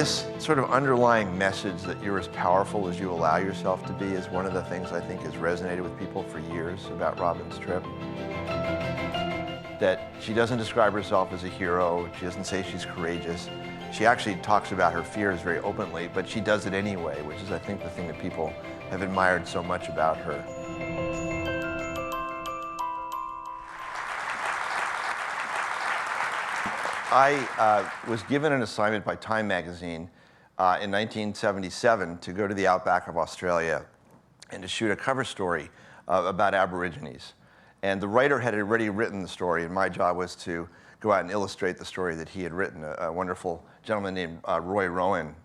This sort of underlying message that you're as powerful as you allow yourself to be is one of the things I think has resonated with people for years about Robyn's trip. That she doesn't describe herself as a hero, she doesn't say she's courageous. She actually talks about her fears very openly, but she does it anyway, which is I think the thing that people have admired so much about her. I was given an assignment by Time magazine in 1977 to go to the Outback of Australia and to shoot a cover story about Aborigines. And the writer had already written the story, and my job was to go out and illustrate the story that he had written, a wonderful gentleman named Roy Rowan.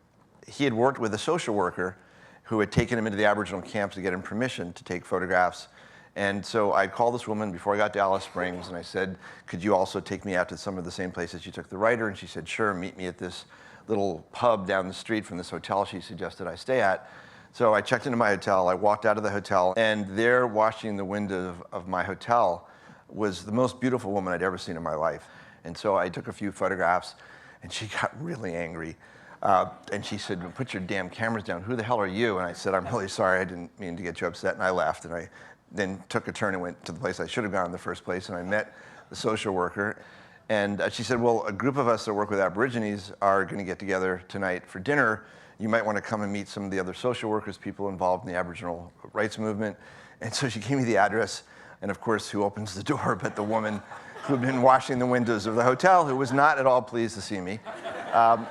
He had worked with a social worker who had taken him into the Aboriginal camps to get him permission to take photographs. And so I called this woman before I got to Alice Springs, and I said, could you also take me out to some of the same places you took the writer? And she said, sure, meet me at this little pub down the street from this hotel she suggested I stay at. So I checked into my hotel, I walked out of the hotel, and there, washing the window of my hotel, was the most beautiful woman I'd ever seen in my life. And so I took a few photographs, and she got really angry. And she said, well, put your damn cameras down. Who the hell are you? And I said, I'm really sorry, I didn't mean to get you upset, and I left. And I then took a turn and went to the place I should have gone in the first place, and I met the social worker. And she said, well, a group of us that work with Aborigines are going to get together tonight for dinner. You might want to come and meet some of the other social workers, people involved in the Aboriginal rights movement. And so she gave me the address, and of course, who opens the door but the woman who had been washing the windows of the hotel, who was not at all pleased to see me.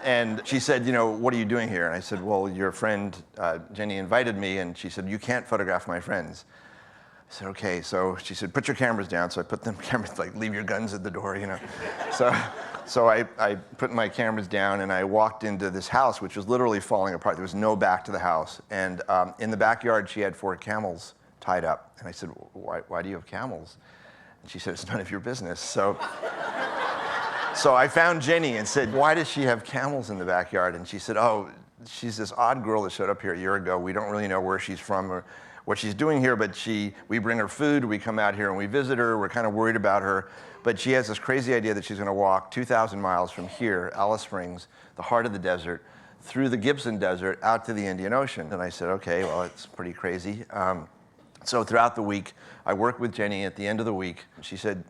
And she said, you know, what are you doing here? And I said, well, your friend Jenny invited me, and she said, you can't photograph my friends. I said, okay. So she said, put your cameras down. So I put them cameras, like, leave your guns at the door, you know. So I put my cameras down, and I walked into this house, which was literally falling apart. There was no back to the house. And in the backyard, she had 4 camels tied up. And I said, why do you have camels? And she said, it's none of your business. So I found Jenny and said, why does she have camels in the backyard? And she said, oh, she's this odd girl that showed up here a year ago. We don't really know where she's from or what she's doing here, but we bring her food, we come out here and we visit her, we're kind of worried about her, but she has this crazy idea that she's gonna walk 2,000 miles from here, Alice Springs, the heart of the desert, through the Gibson Desert, out to the Indian Ocean. And I said, okay, well, it's pretty crazy. So throughout the week, I worked with Jenny. At the end of the week, she said,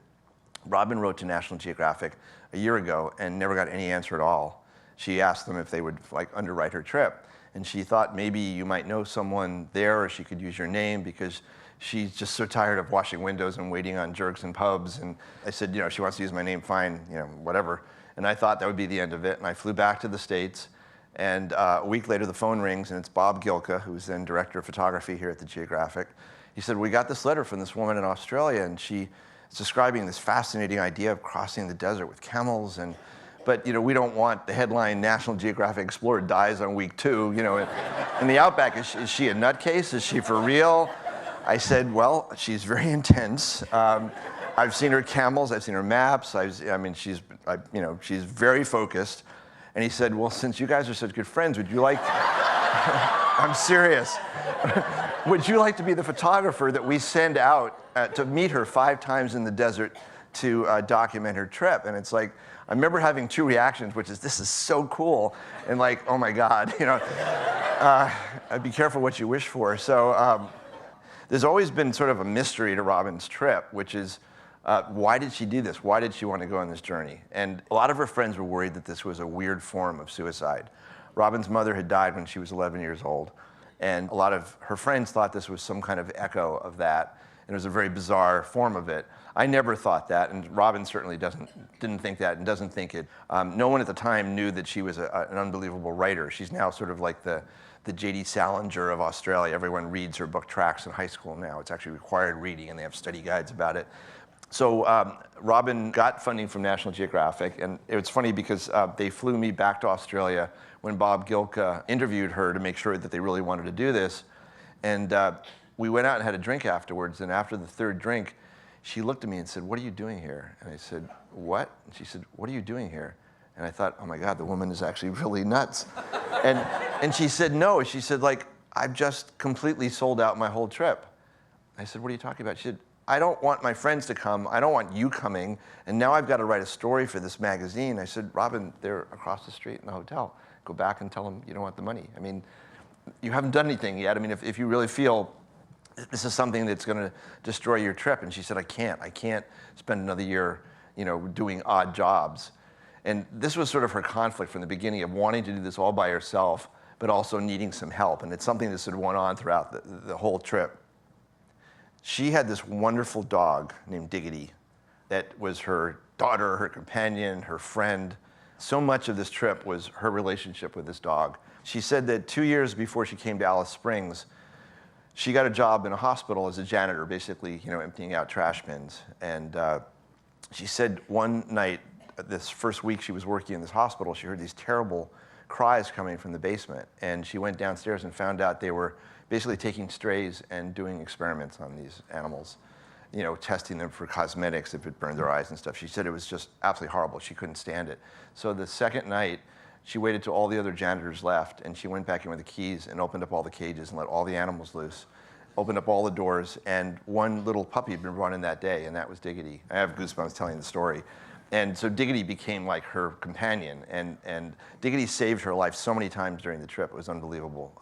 Robyn wrote to National Geographic a year ago and never got any answer at all. She asked them if they would underwrite her trip. And she thought maybe you might know someone there, or she could use your name, because she's just so tired of washing windows and waiting on jerks in pubs. And I said, you know, she wants to use my name, fine, you know, whatever. And I thought that would be the end of it. And I flew back to the States. And a week later, the phone rings, and it's Bob Gilka, who's then director of photography here at the Geographic. He said, we got this letter from this woman in Australia, and she is describing this fascinating idea of crossing the desert with camels. But you know, we don't want the headline, National Geographic Explorer dies on week 2. You know, in the Outback, is she a nutcase? Is she for real? I said, well, she's very intense. I've seen her camels, I've seen her maps. She's very focused. And he said, well, since you guys are such good friends, would you like, I'm serious, would you like to be the photographer that we send out to meet her 5 times in the desert to document her trip? And it's like, I remember having 2 reactions, which is, this is so cool, and like, oh my God, you know, be careful what you wish for. So there's always been sort of a mystery to Robyn's trip, which is, why did she do this? Why did she want to go on this journey? And a lot of her friends were worried that this was a weird form of suicide. Robyn's mother had died when she was 11 years old, and a lot of her friends thought this was some kind of echo of that, and it was a very bizarre form of it. I never thought that, and Robyn certainly didn't think that and doesn't think it. No one at the time knew that she was an unbelievable writer. She's now sort of like the J.D. Salinger of Australia. Everyone reads her book tracks in high school now. It's actually required reading, and they have study guides about it. So Robyn got funding from National Geographic, and it's funny because they flew me back to Australia when Bob Gilka interviewed her to make sure that they really wanted to do this. And we went out and had a drink afterwards, and after the 3rd drink, she looked at me and said, what are you doing here? And I said, what? And she said, what are you doing here? And I thought, oh my God, the woman is actually really nuts. And she said, no. She said, like, I've just completely sold out my whole trip. I said, what are you talking about? She said, I don't want my friends to come. I don't want you coming. And now I've got to write a story for this magazine. I said, Robyn, they're across the street in the hotel. go back and tell them you don't want the money. I mean, you haven't done anything yet. I mean, if you really feel this is something that's going to destroy your trip. And she said, I can't spend another year, doing odd jobs. And this was sort of her conflict from the beginning of wanting to do this all by herself, but also needing some help. And it's something that sort of went on throughout the whole trip. She had this wonderful dog named Diggity that was her daughter, her companion, her friend. So much of this trip was her relationship with this dog. She said that 2 years before she came to Alice Springs, she got a job in a hospital as a janitor, basically, emptying out trash bins. And she said one night, this first week she was working in this hospital, she heard these terrible cries coming from the basement. And she went downstairs and found out they were basically taking strays and doing experiments on these animals, testing them for cosmetics if it burned their eyes and stuff. She said it was just absolutely horrible. She couldn't stand it. So the second night, she waited till all the other janitors left, and she went back in with the keys and opened up all the cages and let all the animals loose, opened up all the doors, and one little puppy had been brought in that day, and that was Diggity. I have goosebumps telling the story. And so Diggity became like her companion, and Diggity saved her life so many times during the trip. It was unbelievable.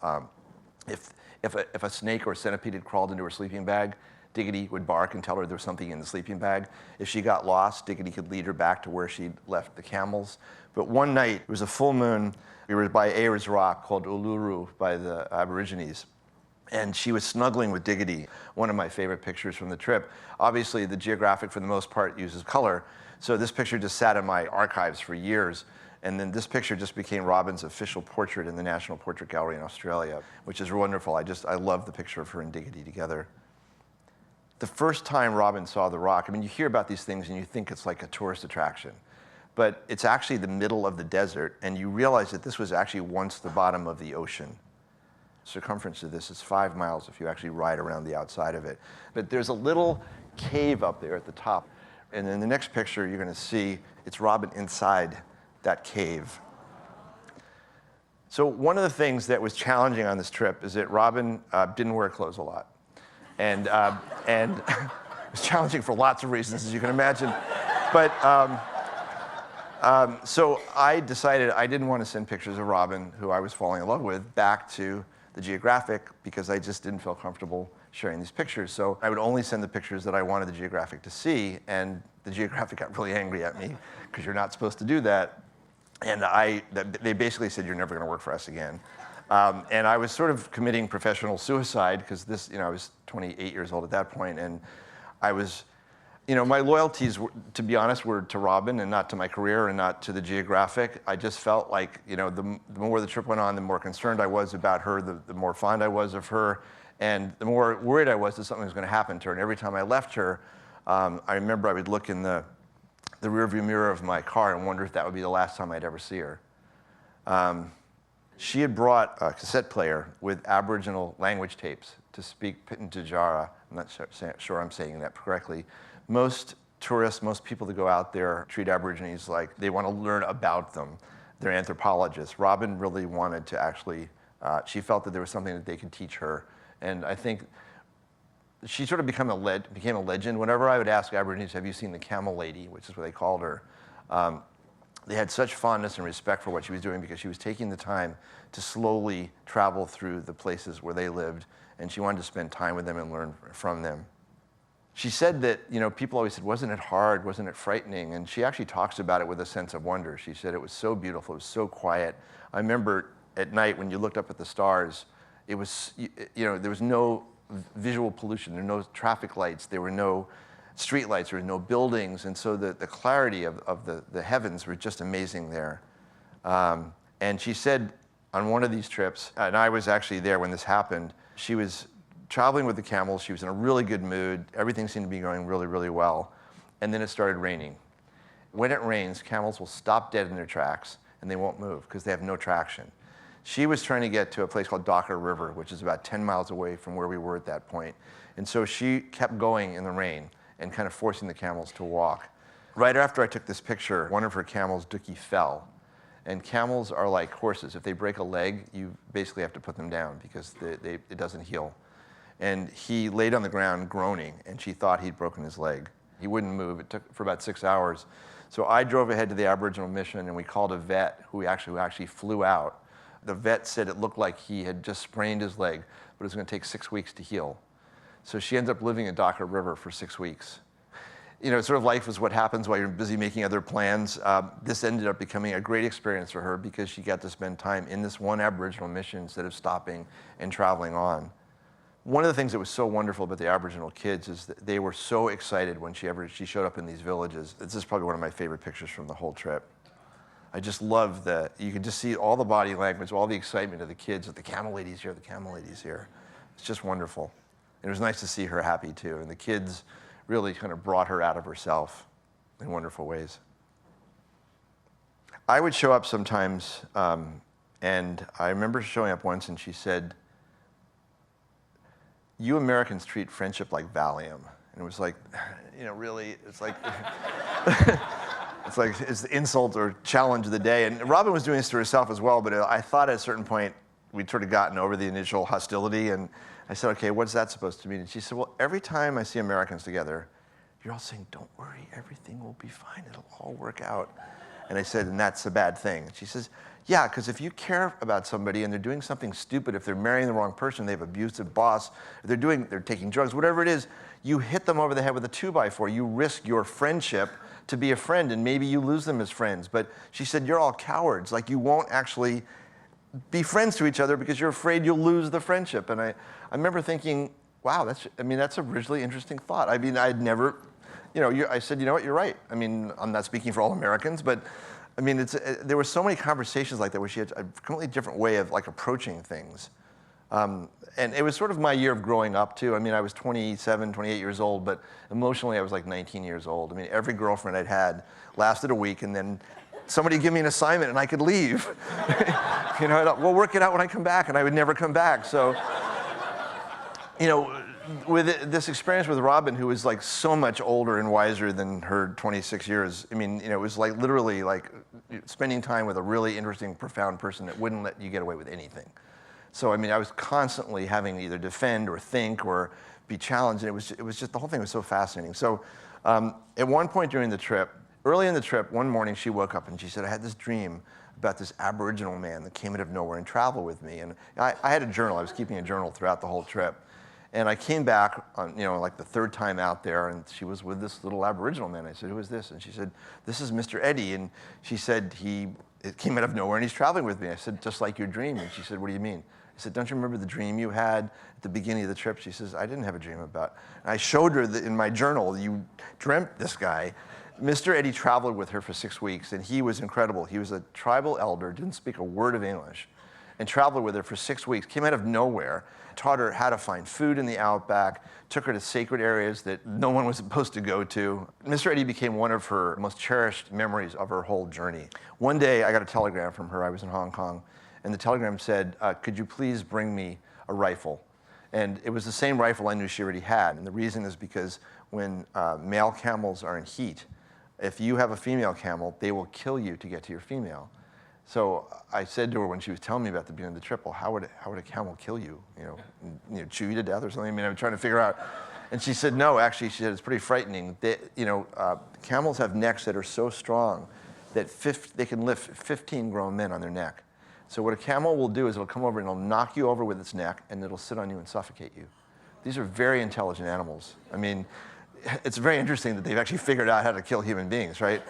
If a snake or a centipede had crawled into her sleeping bag, Diggity would bark and tell her there was something in the sleeping bag. If she got lost, Diggity could lead her back to where she'd left the camels. But one night, it was a full moon. We were by Ayers Rock, called Uluru by the Aborigines. And she was snuggling with Diggity, one of my favorite pictures from the trip. Obviously, the Geographic, for the most part, uses color. So this picture just sat in my archives for years. And then this picture just became Robyn's official portrait in the National Portrait Gallery in Australia, which is wonderful. I love the picture of her and Diggity together. The first time Robyn saw the rock, I mean, you hear about these things and you think it's like a tourist attraction. But it's actually the middle of the desert, and you realize that this was actually once the bottom of the ocean. Circumference of this is 5 miles if you actually ride around the outside of it. But there's a little cave up there at the top. And in the next picture, you're going to see it's Robyn inside that cave. So one of the things that was challenging on this trip is that Robyn didn't wear clothes a lot. And it was challenging for lots of reasons, as you can imagine. But so I decided I didn't want to send pictures of Robyn, who I was falling in love with, back to the Geographic because I just didn't feel comfortable sharing these pictures. So I would only send the pictures that I wanted the Geographic to see, and the Geographic got really angry at me because you're not supposed to do that. And they basically said, you're never going to work for us again. And I was sort of committing professional suicide because this, I was 28 years old at that point, and I was, my loyalties, to be honest, were to Robyn and not to my career and not to the Geographic. I just felt like, the more the trip went on, the more concerned I was about her, the more fond I was of her, and the more worried I was that something was going to happen to her. And every time I left her, I remember I would look in the rearview mirror of my car and wonder if that would be the last time I'd ever see her. She had brought a cassette player with Aboriginal language tapes to speak Pitjantjatjara. I'm not sure I'm saying that correctly. Most tourists, most people that go out there treat Aborigines like they want to learn about them. They're anthropologists. Robyn really wanted to actually, she felt that there was something that they could teach her. And I think she sort of became a legend. Whenever I would ask Aborigines, have you seen the Camel Lady, which is what they called her, they had such fondness and respect for what she was doing because she was taking the time to slowly travel through the places where they lived, and she wanted to spend time with them and learn from them. She said that, people always said, wasn't it hard, wasn't it frightening? And she actually talks about it with a sense of wonder. She said it was so beautiful, it was so quiet. I remember at night when you looked up at the stars, it was, there was no visual pollution, there were no traffic lights, there were no street lights, there were no buildings, and so the clarity of the heavens were just amazing there. And she said on one of these trips, and I was actually there when this happened, she was traveling with the camels, she was in a really good mood, everything seemed to be going really, really well, and then it started raining. When it rains, camels will stop dead in their tracks, and they won't move because they have no traction. She was trying to get to a place called Docker River, which is about 10 miles away from where we were at that point. And so she kept going in the rain and kind of forcing the camels to walk. Right after I took this picture, one of her camels, Dookie, fell. And camels are like horses. If they break a leg, you basically have to put them down because it doesn't heal. And he laid on the ground groaning, and she thought he'd broken his leg. He wouldn't move. It took for about 6 hours. So I drove ahead to the Aboriginal mission, and we called a vet who actually flew out. The vet said it looked like he had just sprained his leg, but it was going to take 6 weeks to heal. So she ended up living at Docker River for 6 weeks. You know, sort of life is what happens while you're busy making other plans. This ended up becoming a great experience for her because she got to spend time in this one Aboriginal mission instead of stopping and traveling on. One of the things that was so wonderful about the Aboriginal kids is that they were so excited when she showed up in these villages. This is probably one of my favorite pictures from the whole trip. I just love that you could just see all the body language, all the excitement of the kids, that the camel lady's here, the camel lady's here. It's just wonderful. And it was nice to see her happy too. And the kids really kind of brought her out of herself in wonderful ways. I would show up sometimes, and I remember showing up once and she said, "You Americans treat friendship like Valium." And it was like, you know, really, it's like, it's the insult or challenge of the day. And Robyn was doing this to herself as well, but I thought at a certain point we'd sort of gotten over the initial hostility. And I said, "Okay, what's that supposed to mean?" And she said, "Well, every time I see Americans together, you're all saying, 'Don't worry, everything will be fine, it'll all work out.'" And I said, "And that's a bad thing." And she says, "Yeah, because if you care about somebody and they're doing something stupid, if they're marrying the wrong person, they have an abusive boss, if they're taking drugs, whatever it is, you hit them over the head with a 2x4. You risk your friendship to be a friend, and maybe you lose them as friends." But she said, "You're all cowards. Like, you won't actually be friends to each other because you're afraid you'll lose the friendship." And I remember thinking, wow, that's a really interesting thought. I mean, I'd never, you know, I said, "You know what, you're right." I mean, I'm not speaking for all Americans, but I mean, there were so many conversations like that where she had a completely different way of like approaching things. And it was sort of my year of growing up too. I mean, I was 27, 28 years old, but emotionally I was like 19 years old. I mean, every girlfriend I'd had lasted a week, and then somebody would give me an assignment and I could leave. You know, we'll work it out when I come back, and I would never come back. So, you know, with this experience with Robyn, who was like so much older and wiser than her 26 years, I mean, you know, it was like literally like spending time with a really interesting, profound person that wouldn't let you get away with anything. So, I mean, I was constantly having to either defend or think or be challenged, and it was just, the whole thing was so fascinating. So, at one point during the trip, early in the trip, one morning she woke up and she said, "I had this dream about this Aboriginal man that came out of nowhere and traveled with me." And I had a journal. I was keeping a journal throughout the whole trip. And I came back on, you know, like the third time out there, and she was with this little Aboriginal man. I said, "Who is this?" And she said, "This is Mr. Eddie." And she said, it came out of nowhere and he's traveling with me. I said, "Just like your dream." And she said, "What do you mean?" I said, "Don't you remember the dream you had at the beginning of the trip?" She says, "I didn't have a dream about." And I showed her that in my journal, you dreamt this guy. Mr. Eddie traveled with her for 6 weeks, and he was incredible. He was a tribal elder, didn't speak a word of English, and traveled with her for 6 weeks, came out of nowhere, taught her how to find food in the Outback, took her to sacred areas that no one was supposed to go to. Mr. Eddie became one of her most cherished memories of her whole journey. One day, I got a telegram from her. I was in Hong Kong, and the telegram said, "Could you please bring me a rifle?" And it was the same rifle I knew she already had. And the reason is because when male camels are in heat, if you have a female camel, they will kill you to get to your female. So I said to her when she was telling me about the beginning of the trip, "Well, how would a camel kill you? You know, chew you to death or something?" I mean, I'm trying to figure out. And she said, "No, actually," she said, "it's pretty frightening. Camels have necks that are so strong that they can lift 15 grown men on their neck. So what a camel will do is it'll come over and it'll knock you over with its neck, and it'll sit on you and suffocate you." These are very intelligent animals. I mean, it's very interesting that they've actually figured out how to kill human beings, right?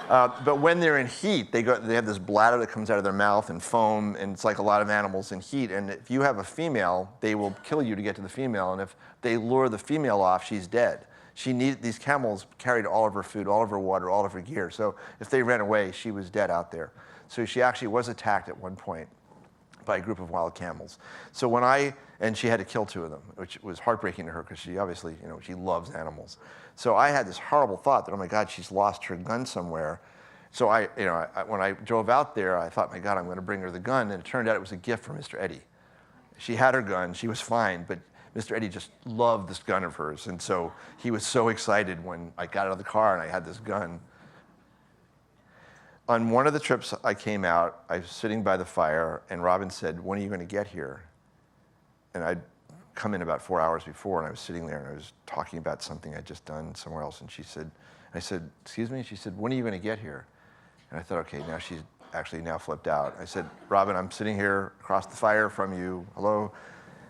But when they're in heat, they have this bladder that comes out of their mouth and foam, and it's like a lot of animals in heat. And if you have a female, they will kill you to get to the female. And if they lure the female off, she's dead. These camels carried all of her food, all of her water, all of her gear. So if they ran away, she was dead out there. So she actually was attacked at one point by a group of wild camels. So and she had to kill 2 of them, which was heartbreaking to her because she obviously, you know, she loves animals. So I had this horrible thought that, oh my God, she's lost her gun somewhere. So when I drove out there, I thought, my God, I'm going to bring her the gun. And it turned out it was a gift from Mr. Eddie. She had her gun, she was fine, but Mr. Eddie just loved this gun of hers. And so he was so excited when I got out of the car and I had this gun. On one of the trips I came out, I was sitting by the fire, and Robyn said, "When are you going to get here?" And I come in about 4 hours before, and I was sitting there and I was talking about something I'd just done somewhere else, and I said, excuse me? She said, when are you going to get here? And I thought, okay, now she's actually now flipped out. I said, Robyn, I'm sitting here across the fire from you. Hello?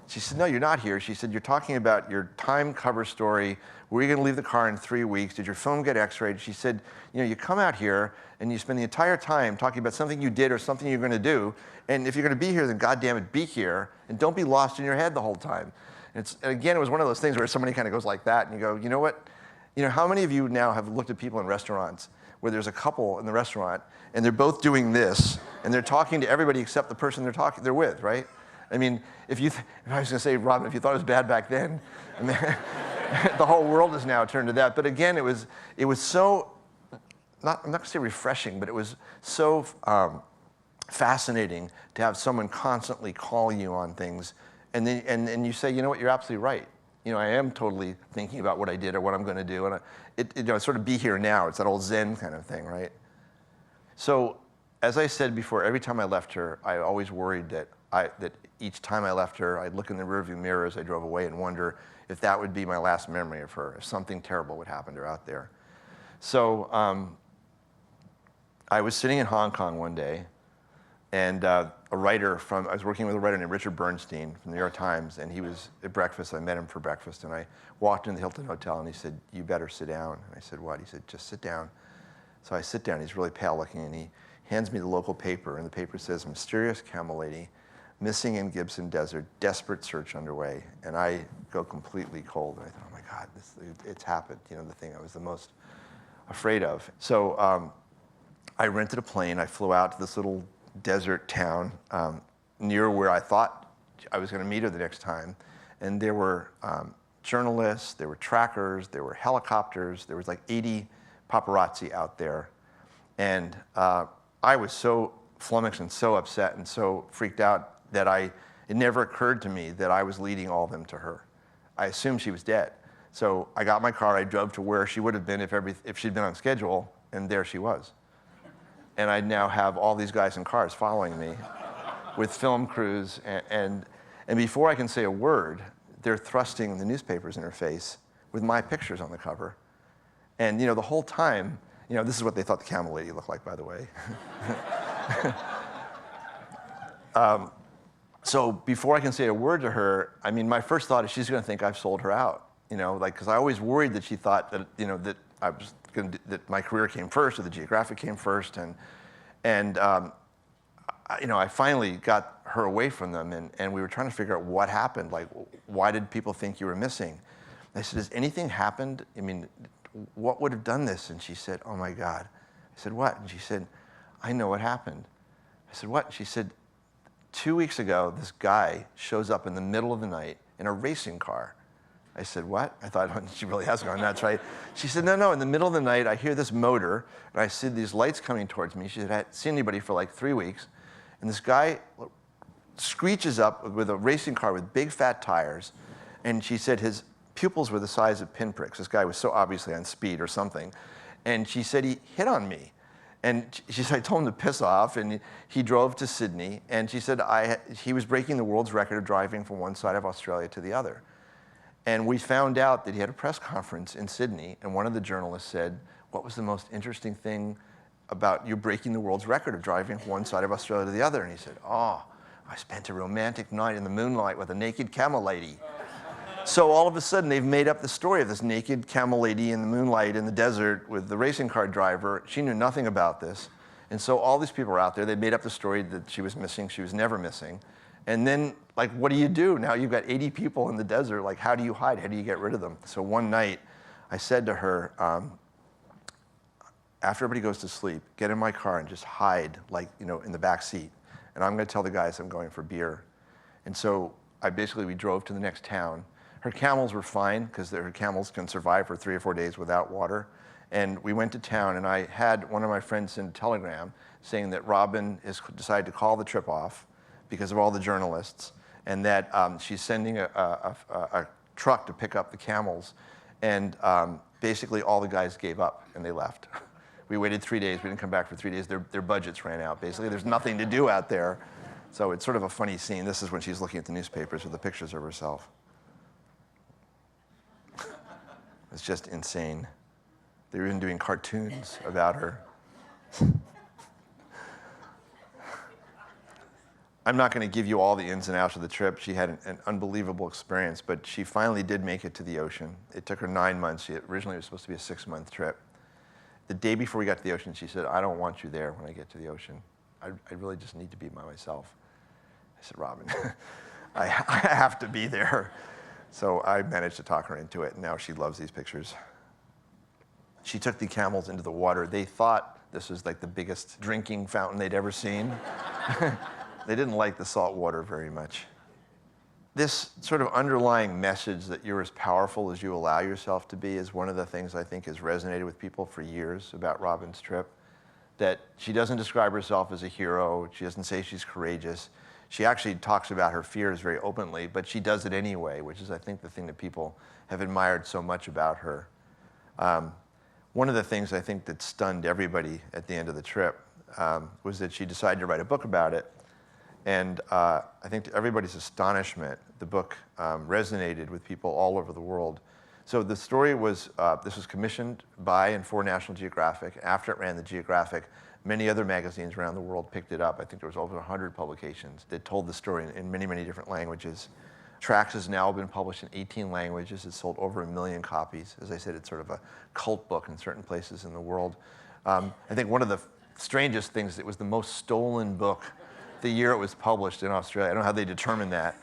She said, no, you're not here. She said, you're talking about your Time cover story. Were you going to leave the car in 3 weeks? Did your film get x-rayed? She said, you know, you come out here and you spend the entire time talking about something you did or something you're going to do. And if you're going to be here, then goddamn it, be here. And don't be lost in your head the whole time. And again, it was one of those things where somebody kind of goes like that and you go, you know what? You know, how many of you now have looked at people in restaurants where there's a couple in the restaurant and they're both doing this and they're talking to everybody except the person they're with, right? I mean, if I was going to say, Robyn, if you thought it was bad back then, I mean, the whole world has now turned to that. But again, it was so, I'm not going to say refreshing, but it was so fascinating to have someone constantly call you on things. And then you say, you know what, you're absolutely right. You know, I am totally thinking about what I did or what I'm going to do. And you know, sort of be here now. It's that old Zen kind of thing, right? So, as I said before, every time I left her, I always worried that each time I left her, I'd look in the rearview mirror as I drove away and wonder if that would be my last memory of her, if something terrible would happen to her out there. So I was sitting in Hong Kong one day, and I was working with a writer named Richard Bernstein from the New York Times, and he was at breakfast. I met him for breakfast, and I walked into the Hilton Hotel, and he said, you better sit down. And I said, what? He said, just sit down. So I sit down. He's really pale looking, and he hands me the local paper, and the paper says, mysterious camel lady missing in Gibson Desert, desperate search underway. And I go completely cold. And I thought, oh my God, it's happened. You know, the thing I was the most afraid of. So I rented a plane. I flew out to this little desert town near where I thought I was going to meet her the next time. And there were journalists, there were trackers, there were helicopters. There was like 80 paparazzi out there. And I was so flummoxed and so upset and so freaked out that it never occurred to me that I was leading all of them to her. I assumed she was dead. So I got my car, I drove to where she would have been if she'd been on schedule, and there she was. And I now have all these guys in cars following me with film crews, and before I can say a word, they're thrusting the newspapers in her face with my pictures on the cover. And you know, the whole time, you know, this is what they thought the camel lady looked like, by the way. So before I can say a word to her, I mean, my first thought is she's going to think I've sold her out, you know, like, because I always worried that she thought that, you know, that I was going to, that my career came first or the Geographic came first, and you know, I finally got her away from them, and we were trying to figure out what happened, like, why did people think you were missing? I said, has anything happened? I mean, what would have done this? And she said, oh my God. I said, what? And she said, I know what happened. I said, what? She said, 2 weeks ago, this guy shows up in the middle of the night in a racing car. I said, what? I thought, oh, she really has gone nuts, right? She said, no, in the middle of the night, I hear this motor, and I see these lights coming towards me. She said, I hadn't seen anybody for like 3 weeks. And this guy screeches up with a racing car with big fat tires, and she said his pupils were the size of pinpricks. This guy was so obviously on speed or something. And she said he hit on me. And she said, I told him to piss off, and he drove to Sydney. And she said he was breaking the world's record of driving from one side of Australia to the other. And we found out that he had a press conference in Sydney, and one of the journalists said, what was the most interesting thing about you breaking the world's record of driving from one side of Australia to the other? And he said, oh, I spent a romantic night in the moonlight with a naked camel lady. So all of a sudden, they've made up the story of this naked camel lady in the moonlight in the desert with the racing car driver. She knew nothing about this. And so all these people are out there. They made up the story that she was missing. She was never missing. And then, like, what do you do? Now you've got 80 people in the desert. Like, how do you hide? How do you get rid of them? So one night, I said to her, after everybody goes to sleep, get in my car and just hide, like, you know, in the back seat. And I'm going to tell the guys I'm going for beer. And so we drove to the next town. Her camels were fine, because her camels can survive for 3 or 4 days without water. And we went to town, and I had one of my friends send a telegram saying that Robyn has decided to call the trip off because of all the journalists, and that she's sending a truck to pick up the camels. And basically all the guys gave up, and they left. We waited 3 days. We didn't come back for 3 days. Their budgets ran out. Basically, there's nothing to do out there. So it's sort of a funny scene. This is when she's looking at the newspapers with the pictures of herself. It's just insane. They were even doing cartoons about her. I'm not going to give you all the ins and outs of the trip. She had an unbelievable experience, but she finally did make it to the ocean. It took her 9 months. Originally, it was supposed to be a 6-month trip. The day before we got to the ocean, she said, I don't want you there when I get to the ocean. I really just need to be by myself. I said, Robyn, I have to be there. So I managed to talk her into it, and now she loves these pictures. She took the camels into the water. They thought this was like the biggest drinking fountain they'd ever seen. They didn't like the salt water very much. This sort of underlying message that you're as powerful as you allow yourself to be is one of the things I think has resonated with people for years about Robyn's trip. That she doesn't describe herself as a hero. She doesn't say she's courageous. She actually talks about her fears very openly, but she does it anyway, which is, I think, the thing that people have admired so much about her. One of the things I think that stunned everybody at the end of the trip was that she decided to write a book about it. And I think to everybody's astonishment, the book resonated with people all over the world. So the story was, this was commissioned by and for National Geographic. After it ran the Geographic, many other magazines around the world picked it up. I think there was over 100 publications that told the story in many, many different languages. Tracks has now been published in 18 languages. It's sold over 1 million copies. As I said, it's sort of a cult book in certain places in the world. I think one of the strangest things, it was the most stolen book the year it was published in Australia. I don't know how they determined that.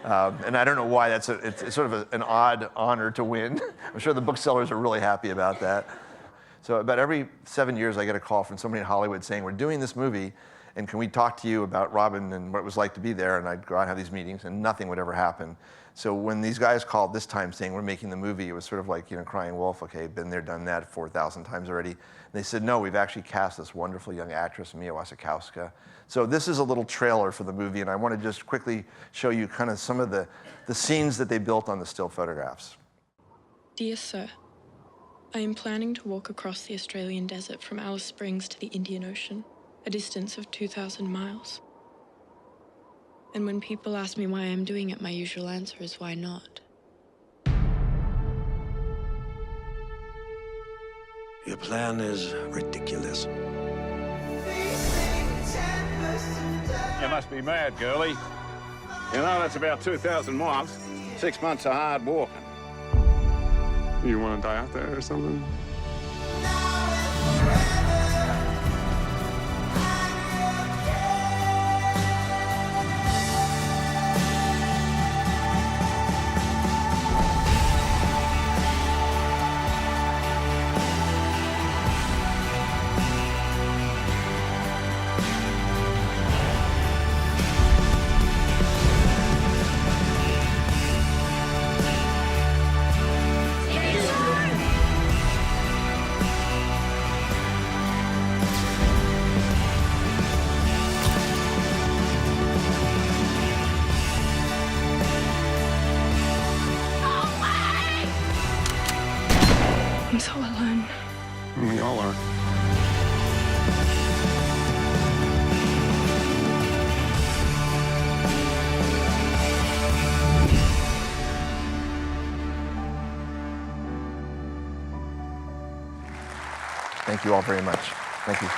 And I don't know why. It's sort of an odd honor to win. I'm sure the booksellers are really happy about that. So about every 7 years, I get a call from somebody in Hollywood saying, we're doing this movie, and can we talk to you about Robyn and what it was like to be there? And I'd go out and have these meetings, and nothing would ever happen. So when these guys called this time saying, we're making the movie, it was sort of like, crying wolf, okay, been there, done that 4,000 times already. And they said, no, we've actually cast this wonderful young actress, Mia Wasikowska. So this is a little trailer for the movie, and I want to just quickly show you kind of some of the scenes that they built on the still photographs. Dear Sir, I am planning to walk across the Australian desert from Alice Springs to the Indian Ocean, a distance of 2,000 miles. And when people ask me why I'm doing it, my usual answer is why not? Your plan is ridiculous. You must be mad, girlie. That's about 2,000 miles. 6 months of hard walking. You want to die out there or something? I'm so alone. We all are. Thank you all very much. Thank you.